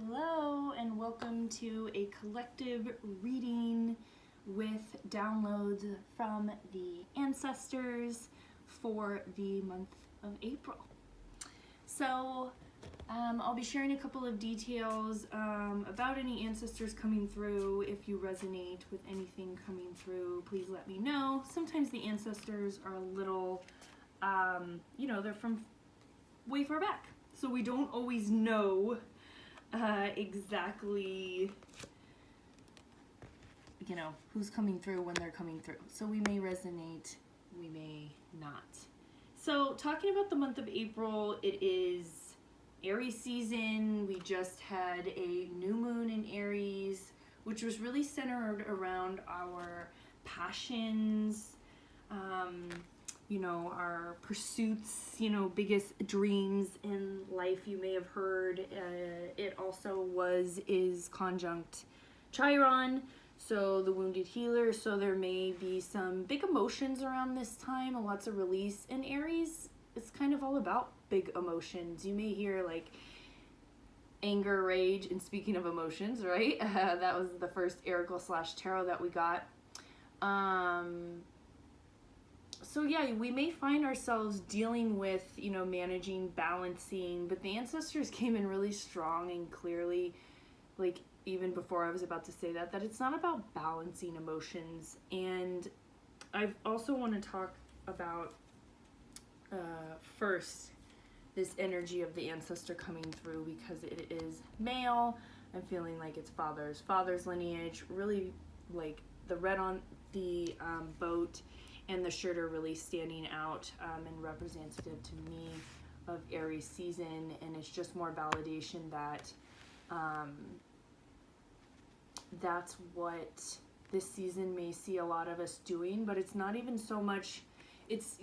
Hello, and welcome to a collective reading with downloads from the ancestors for the month of April. So, I'll be sharing a couple of details about any ancestors coming through. If you resonate with anything coming through, please let me know. Sometimes the ancestors are a little, they're from way far back, so we don't always know exactly, who's coming through when they're coming through. So we may resonate, we may not. So talking about the month of April, it is Aries season. We just had a new moon in Aries, which was really centered around our passions, our pursuits, biggest dreams in life. You may have heard it also is conjunct Chiron, so the wounded healer. So there may be some big emotions around this time, lots of release. In Aries, it's kind of all about big emotions. You may hear like anger, rage, and speaking of emotions, right? That was the first Oracle / tarot that we got. So yeah, we may find ourselves dealing with, managing, balancing, but the ancestors came in really strong and clearly, like even before I was about to say that it's not about balancing emotions. And I also want to talk about first this energy of the ancestor coming through, because it is male. I'm feeling like it's father's lineage, really like the red on the boat and the shirt are really standing out and representative to me of Aries season. And it's just more validation that that's what this season may see a lot of us doing. But it's not even so much, it's,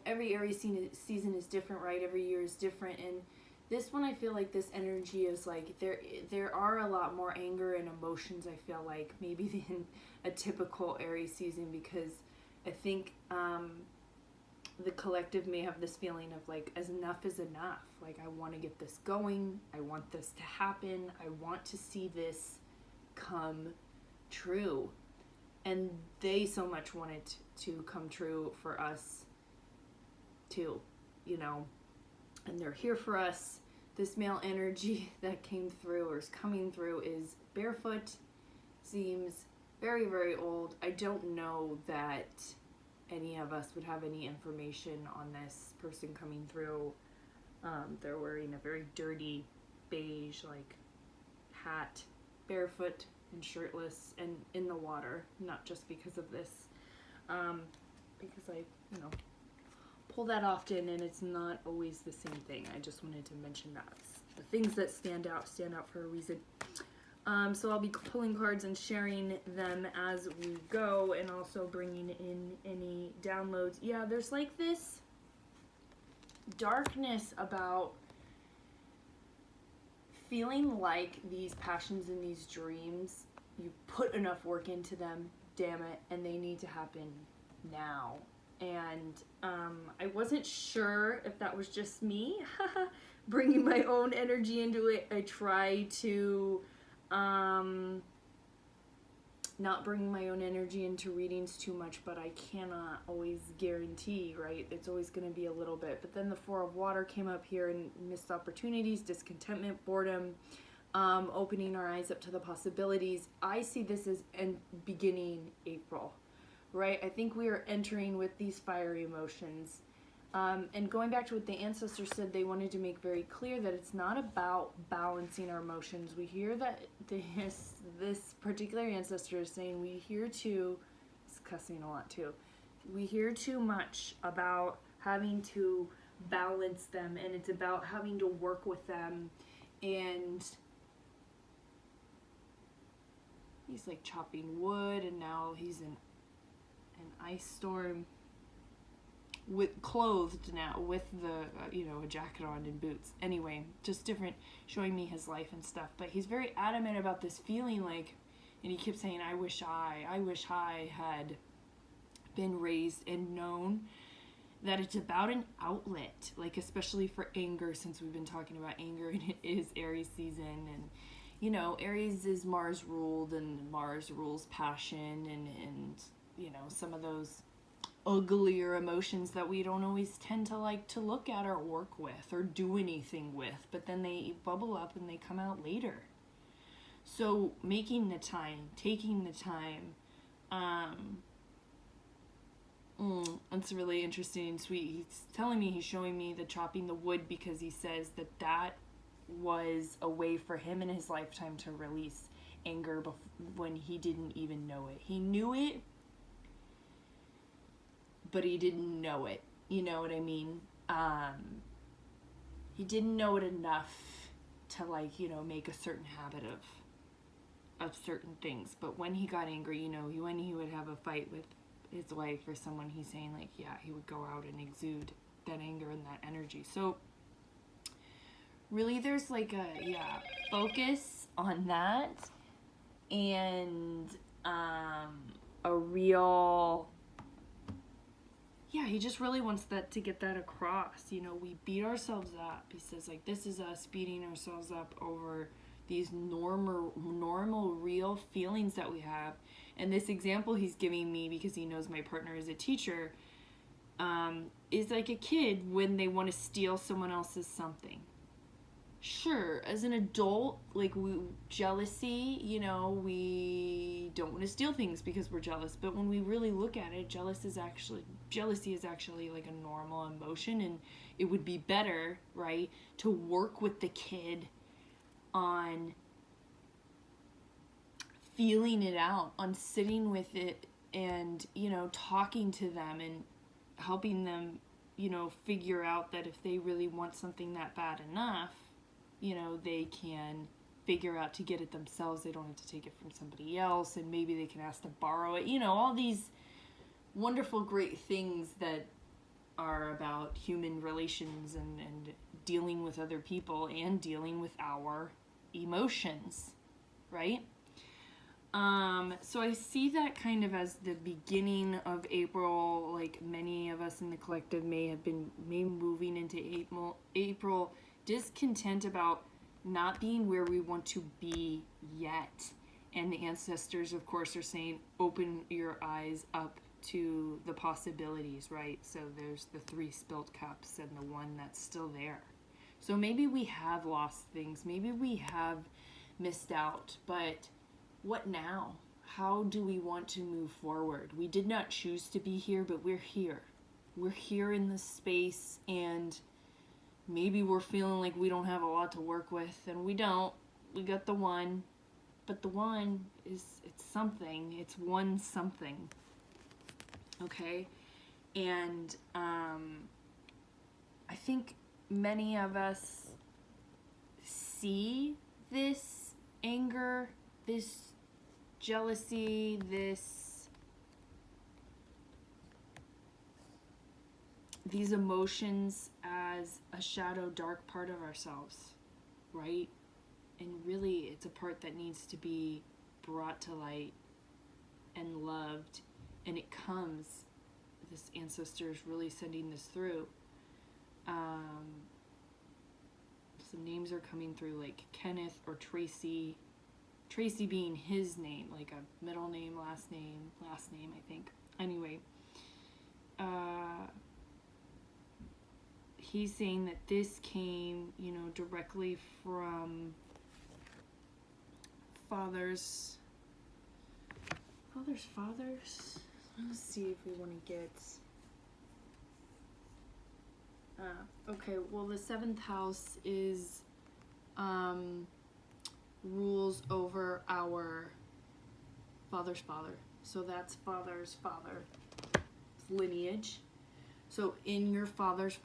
every Aries season is different, right? Every year is different. And this one, I feel like this energy is like there are a lot more anger and emotions, I feel like, maybe than a typical Aries season, because I think the collective may have this feeling of like, as enough is enough. Like, I want to get this going. I want this to happen. I want to see this come true. And they so much want it to come true for us too, and they're here for us. This male energy that came through or is coming through is barefoot, seems very, very old. I don't know that any of us would have any information on this person coming through. They're wearing a very dirty beige like hat, barefoot and shirtless, and in the water. Not just because of this, because I pull that often and it's not always the same thing. I just wanted to mention that the things that stand out for a reason. So I'll be pulling cards and sharing them as we go, and also bringing in any downloads. Yeah, there's like this darkness about feeling like these passions and these dreams, you put enough work into them, damn it, and they need to happen now. And I wasn't sure if that was just me bringing my own energy into it. I try to not bring my own energy into readings too much, but I cannot always guarantee, right? It's always going to be a little bit. But then the Four of Water came up here, and missed opportunities, discontentment, boredom, opening our eyes up to the possibilities. I see this as beginning April, right? I think we are entering with these fiery emotions. And going back to what the ancestors said, they wanted to make very clear that it's not about balancing our emotions. We hear that this particular ancestor is saying we hear too, it's cussing a lot too, we hear too much about having to balance them, and it's about having to work with them. And he's like chopping wood, and now he's in an ice storm, with clothed now with the a jacket on and boots. Anyway, just different, showing me his life and stuff. But he's very adamant about this feeling like, and he keeps saying, I wish I had been raised and known that it's about an outlet, like especially for anger, since we've been talking about anger and it is Aries season. And you know, Aries is Mars ruled, and Mars rules passion and you know, some of those uglier emotions that we don't always tend to like to look at or work with or do anything with, but then they bubble up and they come out later. So making the time, taking the time, it's really interesting and sweet. He's telling me, he's showing me the chopping the wood, because he says that that was a way for him in his lifetime to release anger when he didn't even know it. He knew it, but he didn't know it. You know what I mean? He didn't know it enough to, like, you know, make a certain habit of certain things. But when he got angry, you know, when he would have a fight with his wife or someone, he's saying, like, yeah, he would go out and exude that anger and that energy. So really there's like a focus on that, and a real, he just really wants that to get that across. You know, we beat ourselves up. He says, like, this is us beating ourselves up over these normal real feelings that we have. And this example he's giving me, because he knows my partner is a teacher, is like a kid when they want to steal someone else's something. Sure, as an adult, like, jealousy, you know, we don't want to steal things because we're jealous. But when we really look at it, jealousy is actually like a normal emotion, and it would be better, right, to work with the kid on feeling it out, on sitting with it, and, you know, talking to them and helping them, you know, figure out that if they really want something that bad enough, you know, they can figure out to get it themselves. They don't have to take it from somebody else, and maybe they can ask to borrow it. You know, all these wonderful, great things that are about human relations and dealing with other people and dealing with our emotions, right? So I see that kind of as the beginning of April. Like, many of us in the collective may have been moving into April discontent about not being where we want to be yet. And the ancestors, of course, are saying, open your eyes up to the possibilities, right? So there's the 3 spilt cups and the one that's still there. So maybe we have lost things. Maybe we have missed out. But what now? How do we want to move forward? We did not choose to be here, but we're here. We're here in this space, and maybe we're feeling like we don't have a lot to work with, and we don't. We got the one, but the one it's something. It's one something. Okay? And I think many of us see this anger, this jealousy, these emotions as a shadow, dark part of ourselves, right? And really, it's a part that needs to be brought to light and loved. And it comes, this ancestor is really sending this through. Some names are coming through, like Kenneth or Tracy. Tracy being his name, like a middle name, last name, I think. Anyway, he's saying that this came, you know, directly from fathers. Let's see if we want to get... okay, well, the 7th house is rules over our father's father. So that's father's father lineage. So in your father's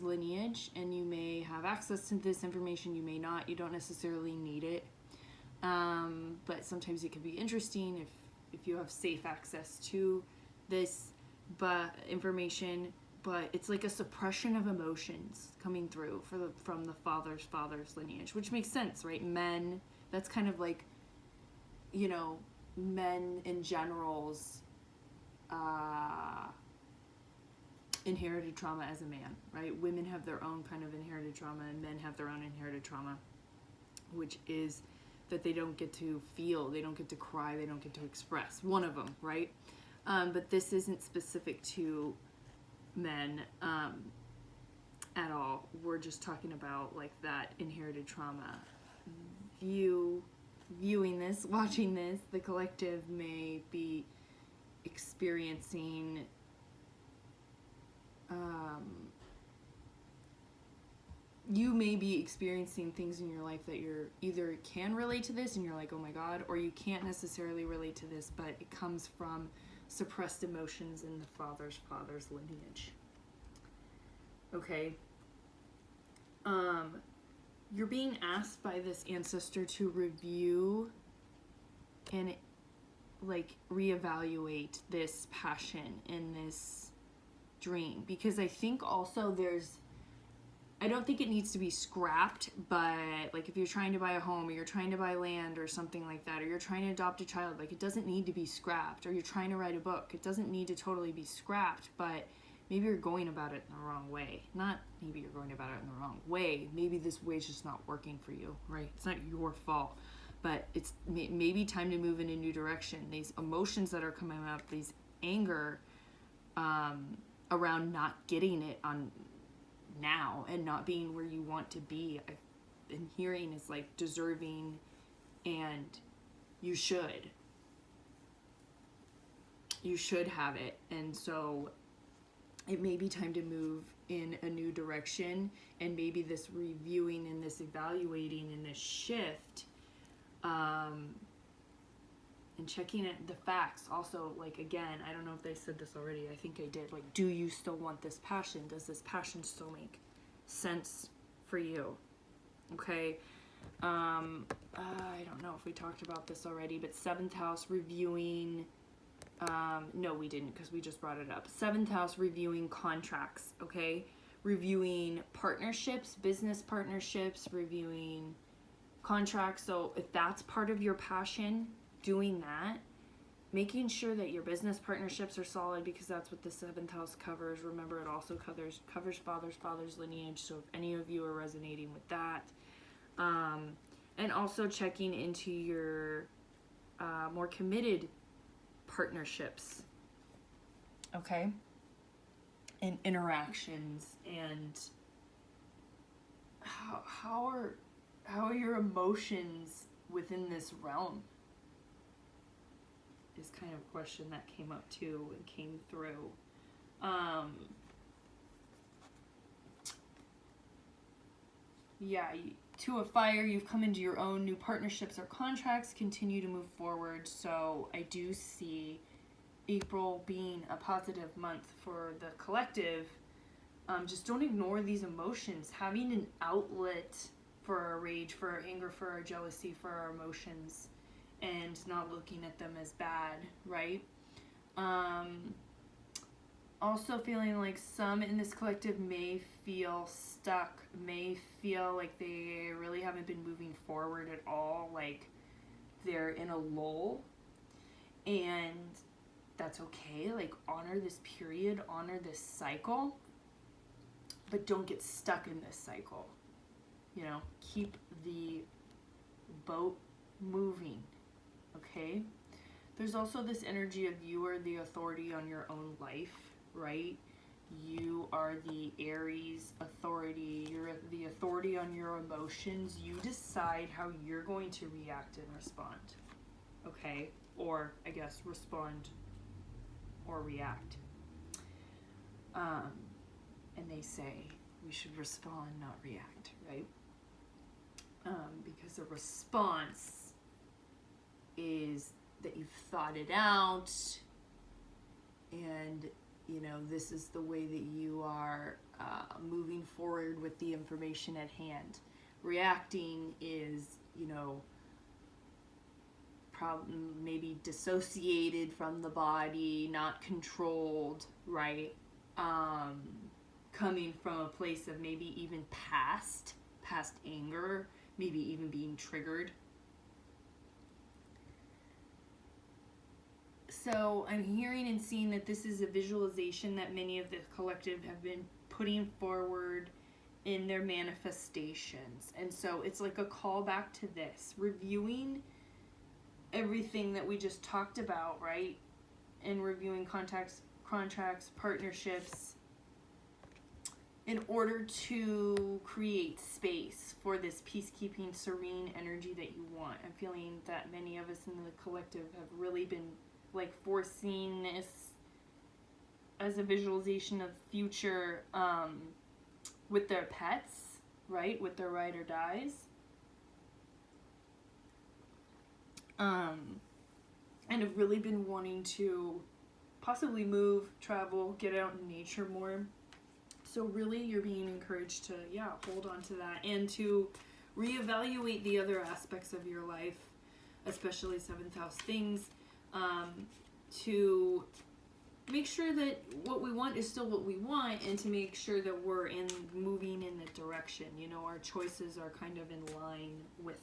lineage, and you may have access to this information, you may not, you don't necessarily need it. But sometimes it can be interesting if you have safe access to this information. But it's like a suppression of emotions coming through from the father's lineage, which makes sense, right? Men, that's kind of like, you know, men in general's inherited trauma as a man, right? Women have their own kind of inherited trauma, and men have their own inherited trauma, which is that they don't get to feel, they don't get to cry, they don't get to express. One of them, right? But this isn't specific to men at all. We're just talking about like that inherited trauma. Viewing this, watching this, the collective may be experiencing you may be experiencing things in your life that you're either can relate to this and you're like, oh my God, or you can't necessarily relate to this, but it comes from suppressed emotions in the father's lineage. Okay. You're being asked by this ancestor to review and like reevaluate this passion and this dream, because I think also I don't think it needs to be scrapped, but like if you're trying to buy a home or you're trying to buy land or something like that, or you're trying to adopt a child, like it doesn't need to be scrapped, or you're trying to write a book, it doesn't need to totally be scrapped, but maybe you're going about it in the wrong way. Not maybe you're going about it in the wrong way. Maybe this way's just not working for you, right? It's not your fault, but it's maybe time to move in a new direction. These emotions that are coming up, these anger around not getting it on now and not being where you want to be, I've been hearing is like deserving and you should have it. And so it may be time to move in a new direction, and maybe this reviewing and this evaluating and this shift and checking the facts also. Like, again, I don't know if they said this already, I think I did, like, do you still want this passion? Does this passion still make sense for you? Okay. I don't know if we talked about this already, but 7th house reviewing, no we didn't, because we just brought it up. 7th house reviewing contracts, okay? Reviewing partnerships, business partnerships, reviewing contracts. So if that's part of your passion, doing that, making sure that your business partnerships are solid, because that's what the 7th house covers. Remember, it also covers father's lineage, so if any of you are resonating with that. And also checking into your more committed partnerships, okay, and interactions, and how are your emotions within this realm is kind of a question that came up too and came through. Yeah, 2 of fire, you've come into your own new partnerships or contracts, continue to move forward. So I do see April being a positive month for the collective. Just don't ignore these emotions. Having an outlet for our rage, for our anger, for our jealousy, for our emotions, and not looking at them as bad, right? Also feeling like some in this collective may feel stuck, may feel like they really haven't been moving forward at all, like they're in a lull, and that's okay. Like, honor this period, honor this cycle, but don't get stuck in this cycle. You know, keep the boat moving, okay? There's also this energy of you are the authority on your own life, right? You are the Aries authority. You're the authority on your emotions. You decide how you're going to react and respond, okay? Or, I guess, respond or react. And they say we should respond, not react, right? Because a response is that you've thought it out, and you know, this is the way that you are moving forward with the information at hand. Reacting is, you know, maybe dissociated from the body, not controlled, right? Coming from a place of maybe even past anger, maybe even being triggered. So I'm hearing and seeing that this is a visualization that many of the collective have been putting forward in their manifestations. And so it's like a callback to this, reviewing everything that we just talked about, right? And reviewing contracts, partnerships, in order to create space for this peacekeeping, serene energy that you want. I'm feeling that many of us in the collective have really been like foreseeing this as a visualization of future with their pets, right? With their ride or dies. And have really been wanting to possibly move, travel, get out in nature more. So really you're being encouraged to, hold on to that and to reevaluate the other aspects of your life, especially 7th house things, to make sure that what we want is still what we want, and to make sure that we're moving in the direction. You know, our choices are kind of in line with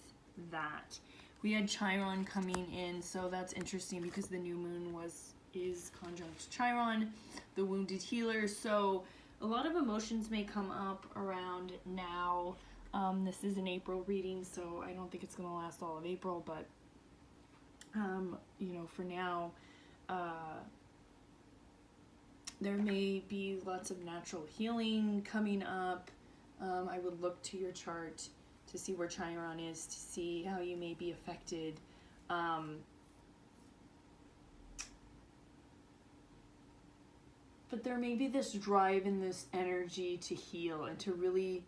that. We had Chiron coming in, so that's interesting because the new moon is conjunct Chiron, the wounded healer. So a lot of emotions may come up around now. This is an April reading, so I don't think it's going to last all of April, but for now, there may be lots of natural healing coming up. I would look to your chart to see where Chiron is, to see how you may be affected. But there may be this drive and this energy to heal and to really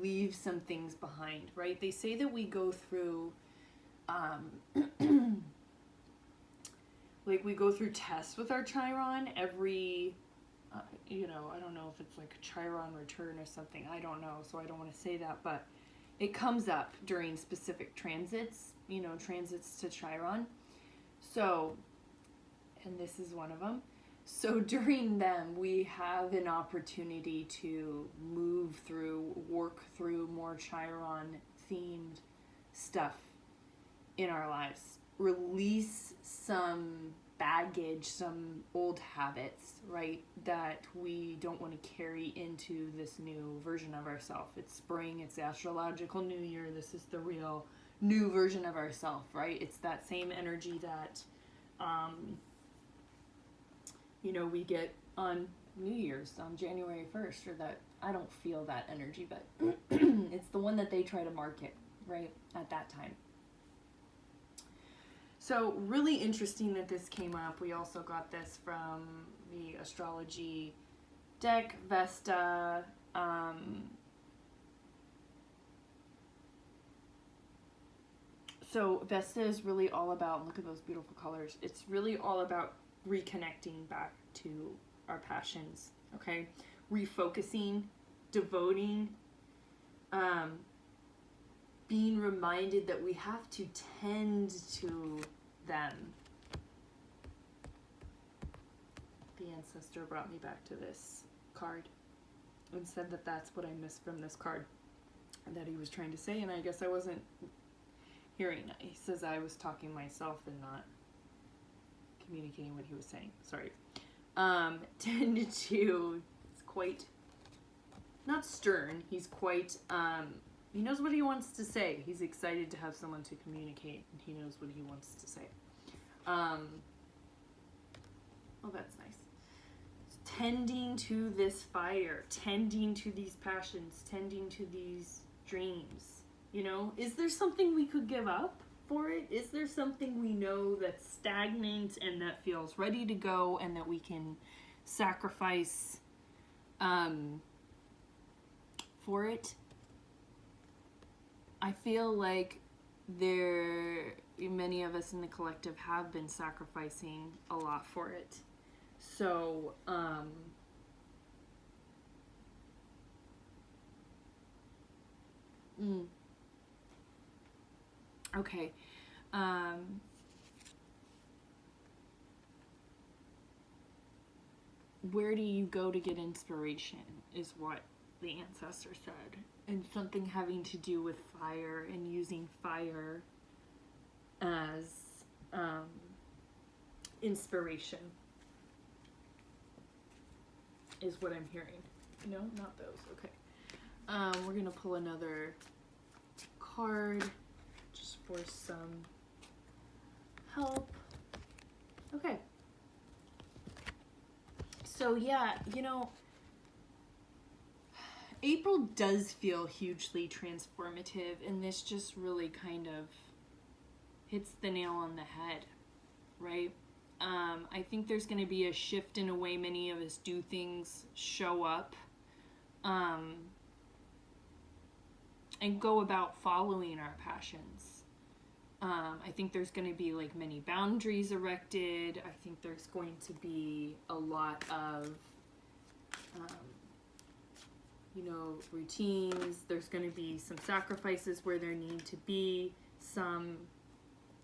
leave some things behind, right? They say that we go through, we go through tests with our Chiron every, I don't know if it's like a Chiron return or something. I don't know, so I don't want to say that, but it comes up during specific transits, transits to Chiron. So, and this is one of them. So during them, we have an opportunity to work through more Chiron-themed stuff in our lives. Release some baggage, some old habits, right, that we don't want to carry into this new version of ourselves. It's spring, it's the astrological new year, this is the real new version of ourselves, right? It's that same energy that we get on New Year's, on January 1st, or that, I don't feel that energy, but it's the one that they try to market, right, at that time. So really interesting that this came up. We also got this from the astrology deck, Vesta. So Vesta is really all about, look at those beautiful colors. It's really all about reconnecting back to our passions, okay? Refocusing, devoting, being reminded that we have to tend to them. The ancestor brought me back to this card and said that that's what I missed from this card that he was trying to say, and I guess I wasn't hearing. He says I was talking myself and not communicating what he was saying. Sorry. Tend to, it's quite, not stern, he's quite, he knows what he wants to say. He's excited to have someone to communicate, and he knows what he wants to say. Oh, that's nice. Tending to this fire, tending to these passions, tending to these dreams. Is there something we could give up for it? Is there something we know that's stagnant and that feels ready to go and that we can sacrifice for it? I feel like many of us in the collective have been sacrificing a lot for it. So, okay. Where do you go to get inspiration is what the ancestor said. And something having to do with fire and using fire as inspiration is what I'm hearing. No, not those. Okay. We're gonna pull another card just for some help. Okay. So yeah, April does feel hugely transformative, and this just really kind of hits the nail on the head, right? I think there's going to be a shift in a way many of us do things, show up, and go about following our passions. I think there's going to be like many boundaries erected. I think there's going to be a lot of, routines. There's going to be some sacrifices where there need to be some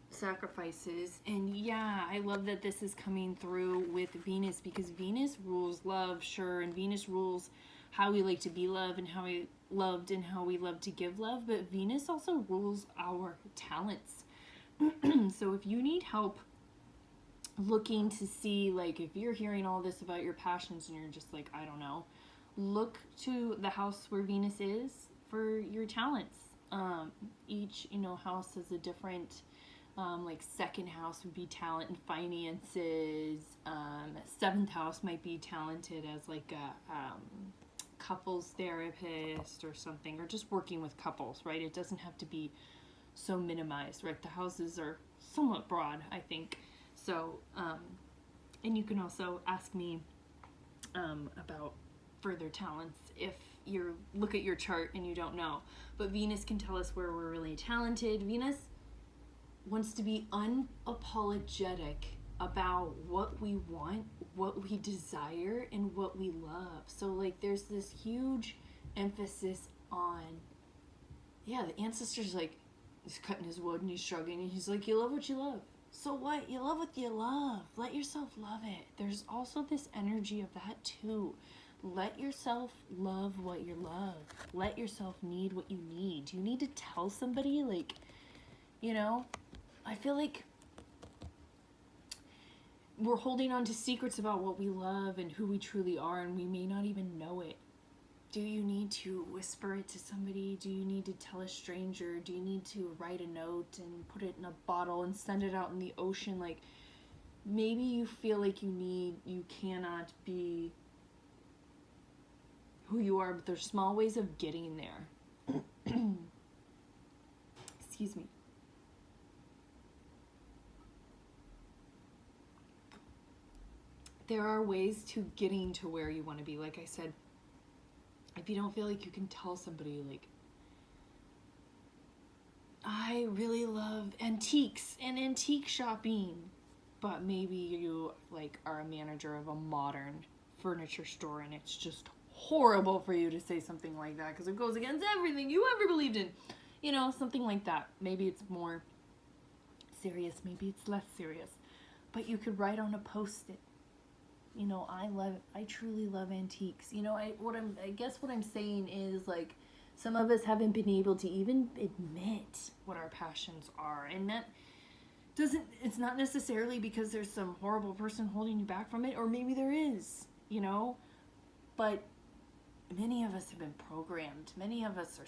sacrifices. And yeah, I love that this is coming through with Venus, because Venus rules love, sure, and Venus rules how we like to be loved and how we loved and how we love to give love, but Venus also rules our talents. So if you need help looking to see, like, if you're hearing all this about your passions and you're just like, I don't know, look to the house where Venus is for your talents. Each, house has a different, like second house would be talent and finances. Seventh house might be talented as like a couples therapist or something, or just working with couples, right? It doesn't have to be so minimized, right? The houses are somewhat broad, I think. So, and you can also ask me about further talents if you look at your chart and you don't know. But Venus can tell us where we're really talented. Venus wants to be unapologetic about what we want, what we desire, and what we love. So like there's this huge emphasis on, yeah, the ancestors, like, he's cutting his wood and he's shrugging and he's like, you love what you love. So what? You love what you love. Let yourself love it. There's also this energy of that too. Let yourself love what you love. Let yourself need what you need. Do you need to tell somebody, like, I feel like we're holding on to secrets about what we love and who we truly are, and we may not even know it. Do you need to whisper it to somebody? Do you need to tell a stranger? Do you need to write a note and put it in a bottle and send it out in the ocean? Like, maybe you feel like you cannot be who you are, but there's small ways of getting there. Excuse me. There are ways to getting to where you want to be. Like I said, if you don't feel like you can tell somebody, like, I really love antiques and antique shopping, but maybe you like are a manager of a modern furniture store and it's just horrible for you to say something like that because it goes against everything you ever believed in. Something like that. Maybe it's more serious, maybe it's less serious, but you could write on a post-it, I truly love antiques. I guess what I'm saying is, like, some of us haven't been able to even admit what our passions are, and that it's not necessarily because there's some horrible person holding you back from it, or maybe there is, but many of us have been programmed. Many of us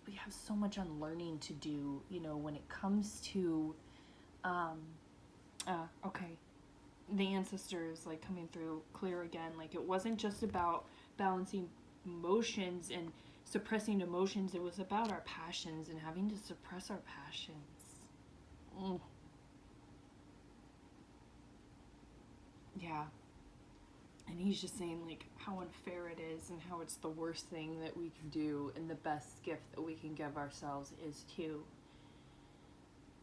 we have so much unlearning to do, when it comes to, okay. The ancestors, like, coming through clear again. Like, it wasn't just about balancing emotions and suppressing emotions. It was about our passions and having to suppress our passions. Yeah. And he's just saying, like, how unfair it is and how it's the worst thing that we can do, and the best gift that we can give ourselves is to,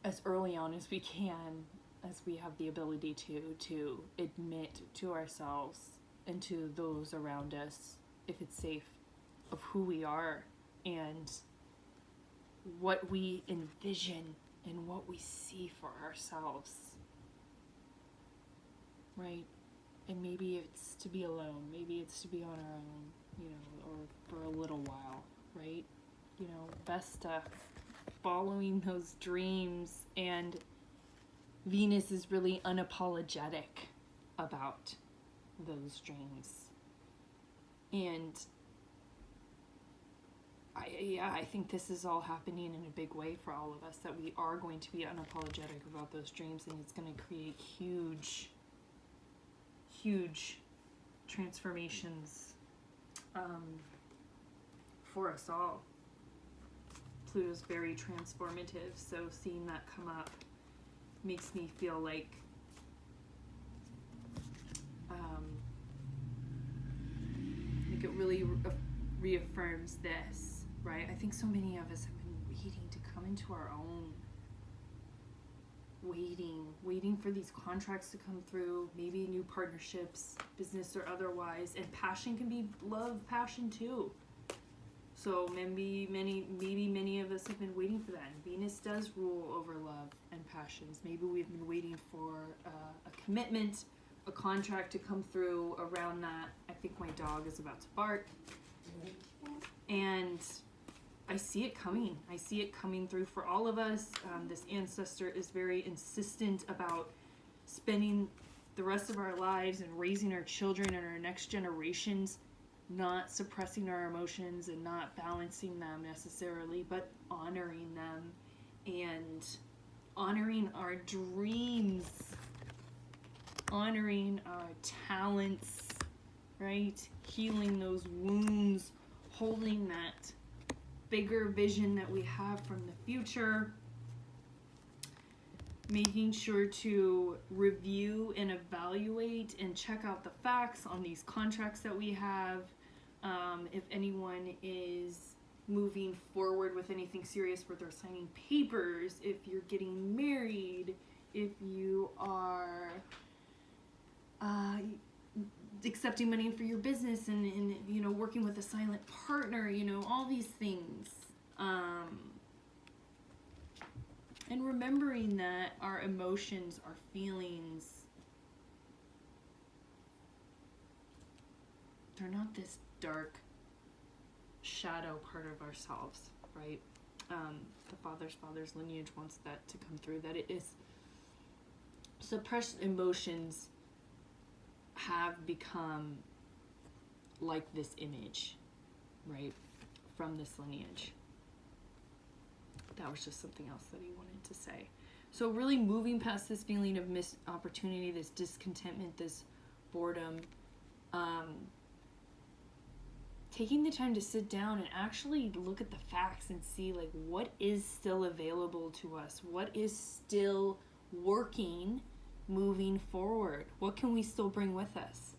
as early on as we can, as we have the ability to admit to ourselves and to those around us, if it's safe, of who we are and what we envision and what we see for ourselves, right? And maybe it's to be alone, maybe it's to be on our own, or for a little while, right? Best following those dreams. And Venus is really unapologetic about those dreams. And I think this is all happening in a big way for all of us, that we are going to be unapologetic about those dreams, and it's going to create huge transformations for us all. Pluto's very transformative, so seeing that come up makes me feel like it really reaffirms this, right? I think so many of us have been waiting to come into our own, waiting for these contracts to come through, maybe new partnerships, business or otherwise, and passion can be love, passion too. So maybe many of us have been waiting for that. And Venus does rule over love and passions. Maybe we've been waiting for a commitment, a contract to come through around that. I think my dog is about to bark. And I see it coming. I see it coming through for all of us. This ancestor is very insistent about spending the rest of our lives and raising our children and our next generations, not suppressing our emotions and not balancing them necessarily, but honoring them and honoring our dreams, honoring our talents, right? Healing those wounds, holding that bigger vision that we have from the future, making sure to review and evaluate and check out the facts on these contracts that we have. If anyone is moving forward with anything serious where they're signing papers, if you're getting married, if you are accepting money for your business and you know, working with a silent partner, you know, all these things. And remembering that our emotions, our feelings, they're not this dark shadow part of ourselves, right? The father's lineage wants that to come through, that it is suppressed emotions have become like this image, right, from this lineage. That was just something else that he wanted to say. So really moving past this feeling of missed opportunity, this discontentment, this boredom, taking the time to sit down and actually look at the facts and see like what is still available to us, what is still working, moving forward, what can we still bring with us.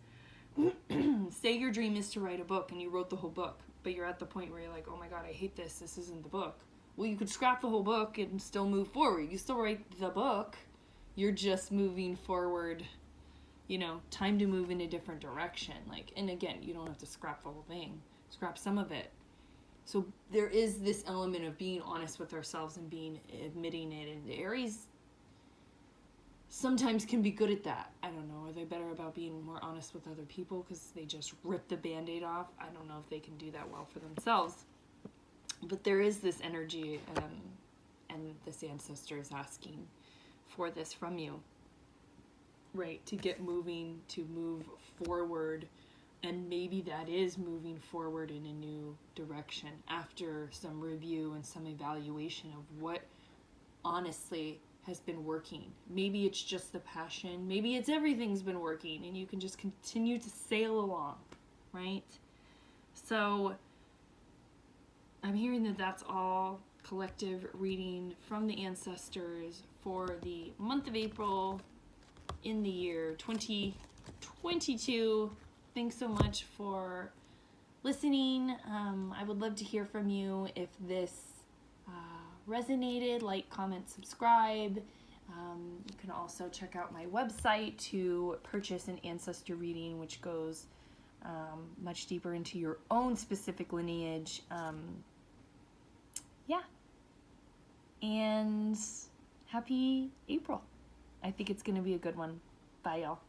Say your dream is to write a book and you wrote the whole book, but you're at the point where you're like, oh my god, I hate this isn't the book. Well, you could scrap the whole book and still move forward. You still write the book, you're just moving forward, you know, time to move in a different direction. Like, and again, you don't have to scrap the whole thing, scrap some of it. So there is this element of being honest with ourselves and admitting it, and the Aries sometimes can be good at that. I don't know, are they better about being more honest with other people because they just rip the band-aid off? I don't know if they can do that well for themselves. But there is this energy, and this ancestor is asking for this from you, right? To get moving, to move forward, and maybe that is moving forward in a new direction after some review and some evaluation of what honestly has been working. Maybe it's just the passion, maybe it's everything's been working, and you can just continue to sail along, right? So I'm hearing that that's all collective reading from the ancestors for the month of April in the year 2022. Thanks so much for listening. I would love to hear from you if this resonated. Like, comment, subscribe. You can also check out my website to purchase an ancestor reading, which goes much deeper into your own specific lineage. Yeah. And happy April. I think it's going to be a good one. Bye, y'all.